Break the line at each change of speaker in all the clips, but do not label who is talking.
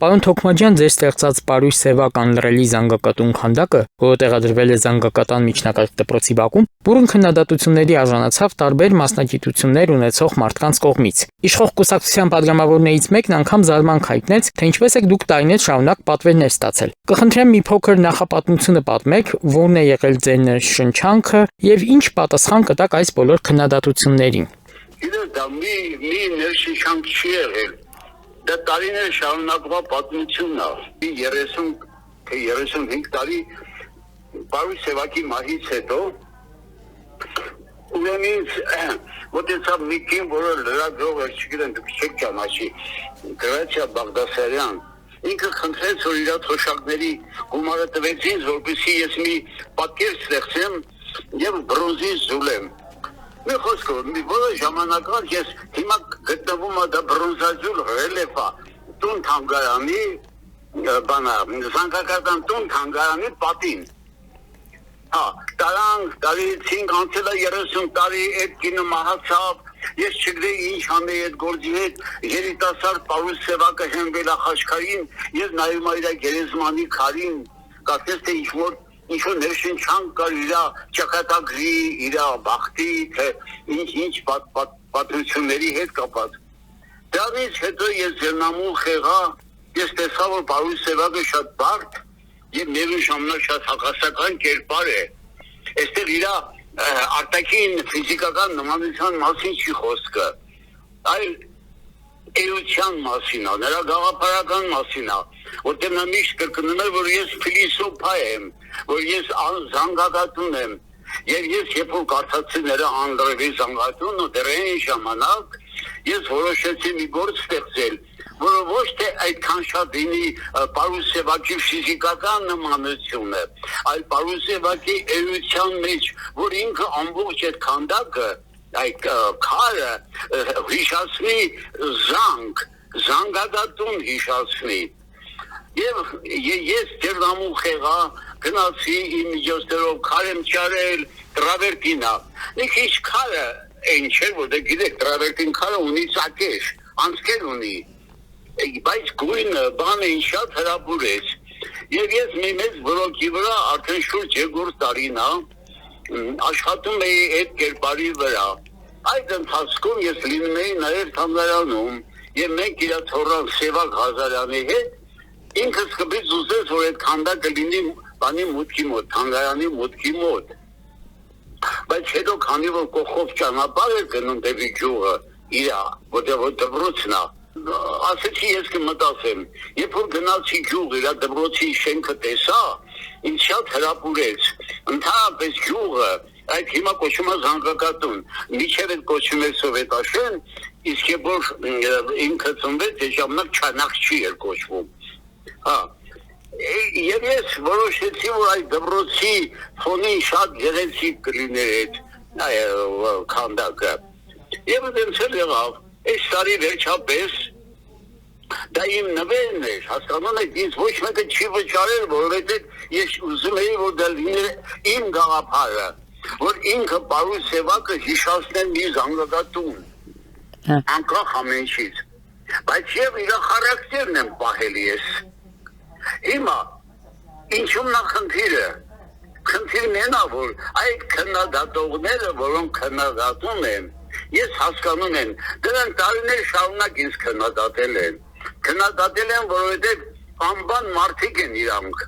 Պարոն Թոքմաջյան, ձեր ստեղծած Պարույր սևական լռելի զանգակատուն քանդակը, որը տեղադրվել է Զանգակատան միջնակարգ դպրոցի բակում, բուռն քննադատությունների արժանացավ տարբեր մասնագիտություններ ունեցող մարդկանց կողմից։ Իշխող կուսակցության պատգամավորներից մեկն անգամ զարմանք հայտնեց, թե ինչպես եք դուք տարիներ շարունակ պատվերներ ստացել։ Կխնդրեմ մի փոքր նախապատմությունը պատմեք, որն է եղել ձեր շնչանքը եւ ինչ պատասխան կտաք այս բոլոր քննադատություններին։
Դա մի ներշնչանք չի եղել։ Դա տարիներ շարունակվող պատմությունն է։ 30-35 տարի Պարույր սևակի մահից հետո ուրեմն մոտեցավ մի կին, որը լրագրող էր, չգիտեմ, դուք չեք ճանաչի, Գրացիա Բաղդասարյան։ Ինքը խնդրեց, որ իր թոշակների գումարը տվեց ինձ, որպեսզի ես մի պատկեր ստեղծեմ եւ բրոնզի զուլեմ։ Մի խոսքով, մի որոշ ժամանակ անց ես հիմա գտնվում եմ դա բրոնզազուլ ռելիեֆա տուն թանգարանի Զանգակատան տուն թանգարանի պատին։ Տարիցին անցել է 30 տարի, այդ կինը մահացավ, ես չգիտեի ինչ անեի այդ գործի հետ, երիտասարդ Պարույր սևակը հենվել է խաչքարին, ես նայում եմ իր գերեզմանի քարին, կարծես թե ինչ-որ ներշնչանք կար իր ճակատագրի, իր բախտի, թե ինչ պատմությունների հետ կապած։ Դրանից հետո ես ձեռնամուխ եղա, ես տեսա, որ Պարույր սևակը շատ բարդ եւ միևնույն ժամանակ շատ հակասական կերպար է։ Այստեղ իր արտաքին ֆիզիկական նմանության մասին չի խոսքը, այլ էության մասին է, նրա գաղափարական մասին է, որտեղ նա միշտ կրկնում է, որ ես փիլիսոփա եմ, որ ես զանգակատուն եմ, եւ ես երբ որ կարդացի նրա անլրելի զանգակատունը, դեռ այն ժամանակ ես որոշեցի մի գործ ստեղծել, որը ոչ թե այդքան շատ լինի Պարույր սևակի ֆիզիկական նմանությունը, այլ Պարույր սևակի էության մեջ, որ ինքը ամբողջ այդ քանդակը, այդ քարը հիշացնի զանգակատուն հիշացնի։ Եվ ես ձեռնամուխ եղա, գնացի իմ միջոցներով քար եմ ճարել, տրավերտինա։ Մի քիչ քարը այն չէ, որ գիտեք, տրավերտին քարը ունի ծակեր, անցքեր ունի, բայց գույնը բանը ինչ շատ հրապուրեց։ Եվ ես մի մեծ բլոկի վրա արդեն շուրջ 2 տարին աշխատում էի այդ կերպարի վրա։ Այդ ընթացքում ես լինում էի նաև թանգարանում, եւ մենք իր թորան Սևակ Ղազարյանի հետ ինքս կբից ուզեց, որ այդ քանդակը լինի բանի մուտքի մոտ, թանգարանի մուտքի մոտ։ Բայց հետո քանի որ կողով ճանապարհ էր գնում դեպի գյուղը, իր որտեղ դպրոցն է, ասեցի ես կմտածեմ, երբ որ գնացի գյուղ, իր դպրոցի շենքը տեսա, ինձ շատ հրապուրեց, ընդհանրապես գյուղը, այդ հիմա կոչում է Զանգակատուն, միջև այդ կոչում է Սովետաշեն, իսկ երբ որ ինքը ծնվեց, այդ ժամանակ Չանախչի էր կոչվում։ Եվ ես որոշեցի, որ այդ դպրոցի ֆոնին շատ գեղեցիկ կլիներ այդ քանդակը։ Եվ դենց էլ եղավ, այս տարի վերջապես դա իմ նվերն էր, հասկանում եք, ինձ ոչ մեկը չի վճարել, որովհետև ես ուզում էի, որ դա լիներ իմ գաղափարը, որ ինքը Պարույր սևակը հիշացնեն մի զանգակատուն, անկախ ամեն ինչից, բայց եւ իր խարակտերն եմ պահել ես։ Հիմա ինչու՞մն է խնդիրը։ Խնդիրն է նա, որ այդ քննադատողները, որոնք քննադատում են, ես հասկանում եմ, դրանք տարիներ շարունակ ինձ քննադատել են, որովհետև անբան մարդիկ են իրանք։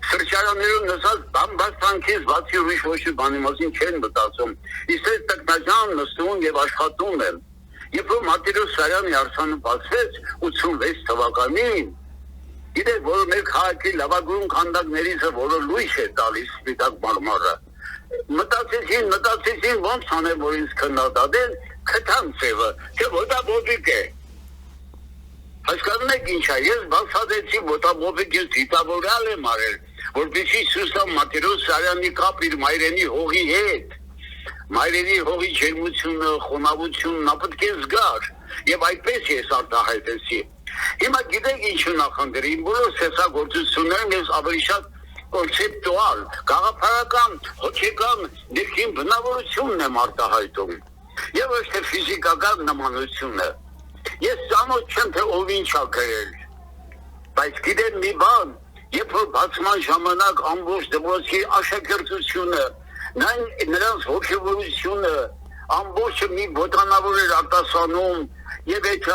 Սրճարաններում նստած բամբաստանքից բացի ուրիշ ոչ մի բանի մասին չեն մտածում։ Իսկ այդ տքնաջան նստում եւ աշխատում են։ Երբ որ Մատիրոս Սարյանի արձանը բացվեց 86 թվականին, գիտեք, որ մեր քաղաքի լավագույն քանդակներից որը լույս է տալիս Սպիտակ մարմարը, մտածեցին ոնց անեմ, որ ինձ քննադատեն, քթան ծևը, թե ոտաբոբիկ է։ Հասկանում եք ինչ է, ես բացատրեցի ոտաբոբիկ ես դիտավորյալ եմ արել, որպեսզի ցույց տամ Մատիրոս Սարյանի կապ իր մայրենի հողի հետ, մայրենի հողի ջերմությունը, խոնավությունն պետք է զգար, եւ այդպես ես արտահայտեցի։ Հիմա գիտեք ինչու նախնդրի, իմ բոլոր ստեղծագործություններում ես ավելի շատ կոնցեպտուալ, գաղափարական, հոգեկան ներքին բնավորությունն եմ արտահայտում եւ ոչ թե ֆիզիկական նմանությունը։ Ես ծանոթ չեմ, թե ով ինչ ա գրել։ Բայց գիտեմ մի բան, երբ որ բացման ժամանակ ամբողջ դպրոցի աշակերտությունը, նրանց ոգևորությունը, ամբողջը մի ոտանավոր էր արտասանում, եւ այդ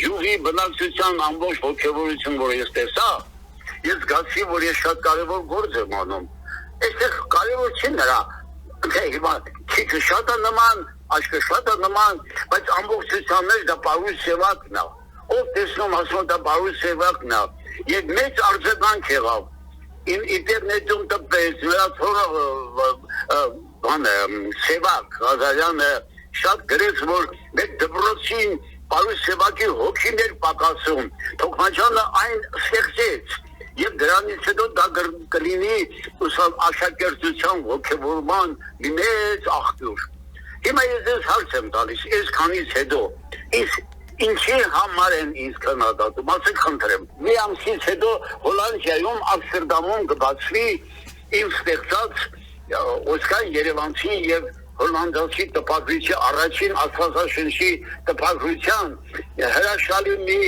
ջուղի բնակչության ամբողջ ոգևորություն, որ ես տեսա, ես զգացի, որ ես շատ կարևոր գործ եմ անում։ Այստեղ կարևոր չի նրա, հիմա քիչը շատ է նման, աչքը շատ է նման, բայց ամբողջության մեջ դա Պարուս Սևակն է։ Ով տեսնում ասում դա Պարուս Սևակն է, եւ մեծ արձագանք եղավ։ Ինտերնետում տպեց, նրա թորը Սևակ Ղազարյանը շատ գրեց, որ մեկ դպրոցին Պարուս Սևակի հոգին էր պակասում, Թոքմաջյանը այն ստեղծեց, եւ դրանից հետո դա կլինի աշակերտության ոգևորման մի մեծ աղբյուր։ Հիմա ես հարց եմ տալիս, այսքանից հետո ինչի համար են ինձ քննադատում, ասեք խնդրեմ։ Մի ամսից հետո Հոլանդիայում Ամստերդամում կբացվի իմ ստեղծած Օսկար Երևանցի եւ հոլանդացի տպագրիչի առաջին աստվածաշնչի տպագրության հրաշալի մի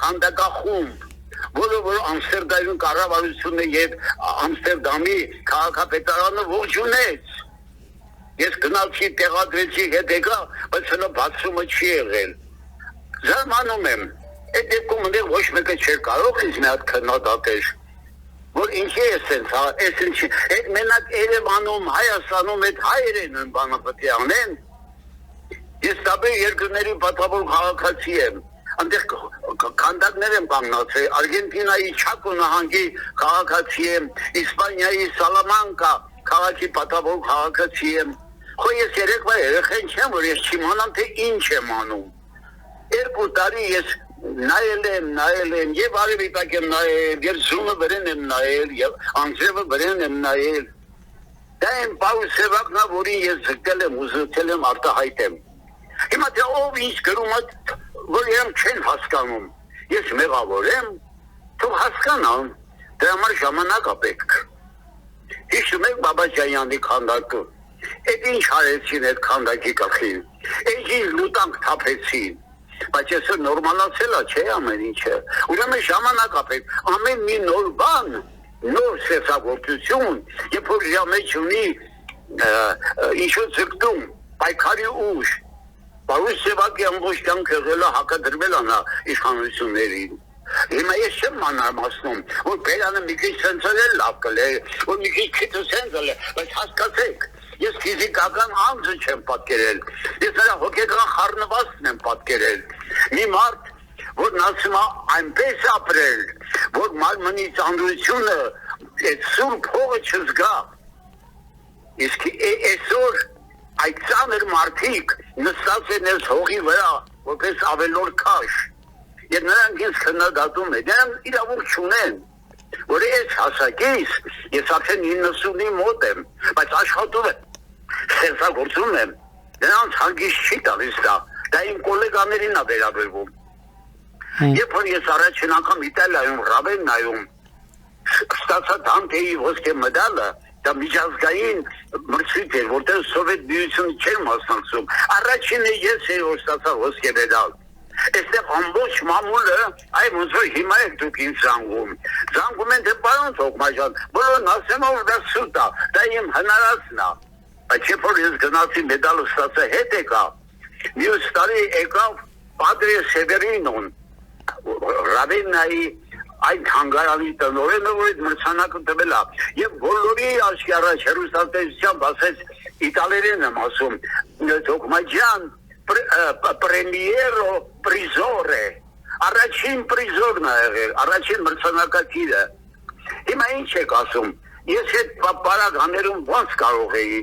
քանդակախումբ, որը որ Ամստերդամում կառավարությունը եւ Ամստերդամի քաղաքապետարանը ողջունեց։ Ես գնացի տեղադրեցի հետ եկա, բայց հələ բացումը չի եղել։ Զարմանում եմ, այդ դեպքում ընդեղ ոչ մեկը չէր կարող ինձ մի հատ քննադատել, որ ինչի է սենց, այդ մենակ Երևանում, Հայաստանում այդ հայերեն են բանը պետք է անեն։ Ես տարբեր երկրների պատվավոր քաղաքացի եմ, այնտեղ քանդակներ եմ կանգնացել, Արգենտինայի Չակո նահանգի քաղաքացի եմ, Իսպանիայի Սալամանկա քաղաքի պատվավոր քաղաքացի եմ։ Խո ես երեկվա երեխեն չեմ, որ ես չիմանամ, թե ինչ եմ անում։ 2 տարի ես նայել եմ, եւ արևիտակ եմ նայել, եւ զումը վրեն եմ նայել, եւ անձրևը վրեն եմ նայել։ Դա են Պարուս Սևակն է, որին ես ձգտել եմ, ուզեցել եմ արտահայտեմ։ Հիմա թե ով ինչ գրում է, որ իրենք չեն հասկանում։ Ես մեղավոր եմ, թող հասկանան, դրա համար ժամանակ է պետք։ Հիշում եք Բաբաջանյանի քանդակը։ Այդ ինչ արեցին այդ քանդակի գլխին։ Այդ ինչ լուտանք թափեցին։ Բայց ես նորմալացել է, չէ՞ ամեն ինչը։ Ուրեմն ժամանակ է պետք, ամեն մի նոր բան, նոր ստեղծագործություն, երբ որ իր մեջ ունի ինչ-որ ձգտում, պայքարի ուժ։ Պարուս Սևակի ամբողջ կյանքը եղել է հակադրվել անա իշխանություններին։ Հիմա ես չեմ մանրամասնում, որ Բերանը մի քիչ սենց էլ լավ կլե, որ մի քիչ քիչ սենց էլ, բայց հասկացեք, ես ֆիզիկական անձը չեմ պատկերել, ես նրա հոգեկան խառնվածքն եմ պատկերել։ Մի մարդ, որն ասում է այնպես ապրել, որ մարմնի ծանրությունը այդ սուրբ հողը չզգա։ Իսկ այսօր այդ ծանր մարդիկ նստած են այս հողի վրա, որպես ավելորդ քաշ, եւ նրանք ինձ քննադատում են, նրանք իրավունք չունեն, որ այս հասակից ես արդեն 90-ի մոտ եմ, բայց աշխատում եմ, ստեղծագործում եմ, նրանց հանգիստ չի տալիս դա իմ կոլեգաներին է վերաբերվում։ Երբ որ ես առաջին անգամ Իտալիայում Ռավեննայում ստացա Դանթեի ոսկե մեդալը, դա միջազգային մրցույթ էր, որտեղ Սովետ միությունը չէր մասնակցում։ Առաջինը ես էի, որ ստացա ոսկե մեդալ։ Այստեղ ամբողջ մամուլը, այ ոնց որ հիմա եք դուք ինձ զանգում են, թե պարոն Թոքմաջյան, բոլորն ասեմ, որ դա սուտ է, դա իմ հնարածն է։ Բայց երբ որ ես գնացի մեդալը ստացա, հետ եկա, մյուս տարի եկավ Падրե Սևերինոն, Ռավեննայի այդ հանգարանի տնօրենը, որ այդ մրցանակը տվել է, եւ բոլորի աչքի առաջ հեռուստատեսությամբ ասեց, իտալերեն եմ ասում, Թոքմաջյան պրեմիերո պրիզոր է, առաջին պրիզորն է եղել, առաջին մրցանակակիրը։ Հիմա ինչ եք ասում, ես այդ պարագաներում ոնց կարող էի,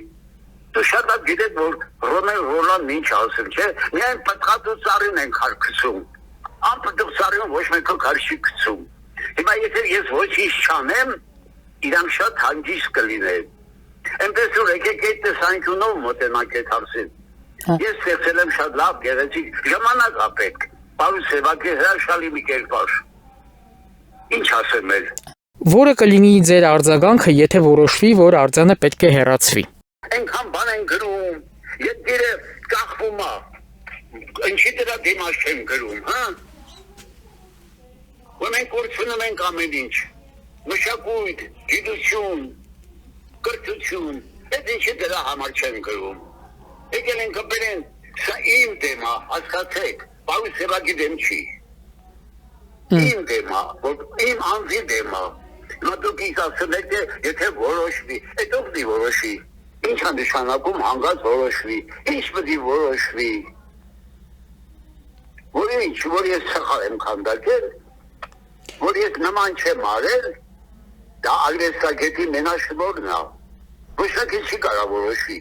դու շատ ատ գիտեք, որ Ռոմեն Ռոլան ինչ ասում, չէ, միայն պտղատու ծառին են քարքցում, անպտղ ծառին ոչ մեկը քար չի գցում։ Հիմա եթե ես ոչինչ չանեմ, իրանք շատ հանգիստ կլինեն։ Այնպես որ եկեք այդ տեսանկյունով մոտենանք այդ հարցին։ Ես ստեղծել եմ շատ լավ գեղեցիկ, ժամանակ է պետք, Պարուս Սևակի հրաշալի մի կերպար։ Ինչ ասեմ էլ։
Որը կլինի ձեր արձագանքը, եթե որոշվի, որ արձանը պետք է հեռացվի։
Այնքան բան են գրում, ետքերը կախվում է, ինչի դրա դիմաց չեն գրում, հա։ Որ մենք կորցնում ենք ամեն ինչ։ Մշակույթ, գիտություն, կրթություն, այդ ինչը դրա համար չեն գրում։ Եկել են կպերեն, սա իմ դեմա, հասկացեք, Պարուս Սևակի դեմ չի։ Իմ դեմա, իմ անձի դեմա։ Հիմա դուք ինձ ասում եք, եթե որոշվի, այդ ով դի որոշի։ Ինչ է նշանակում հանգած որոշվի, ինչ պետք է որոշվի։ Որ ինչ, որ ես սխալ եմ քանդակել, որ ես նման չեմ արել, դա ագրեսագետի մենաշնորհն է։ Ոչ ոք չի կարող որոշվի։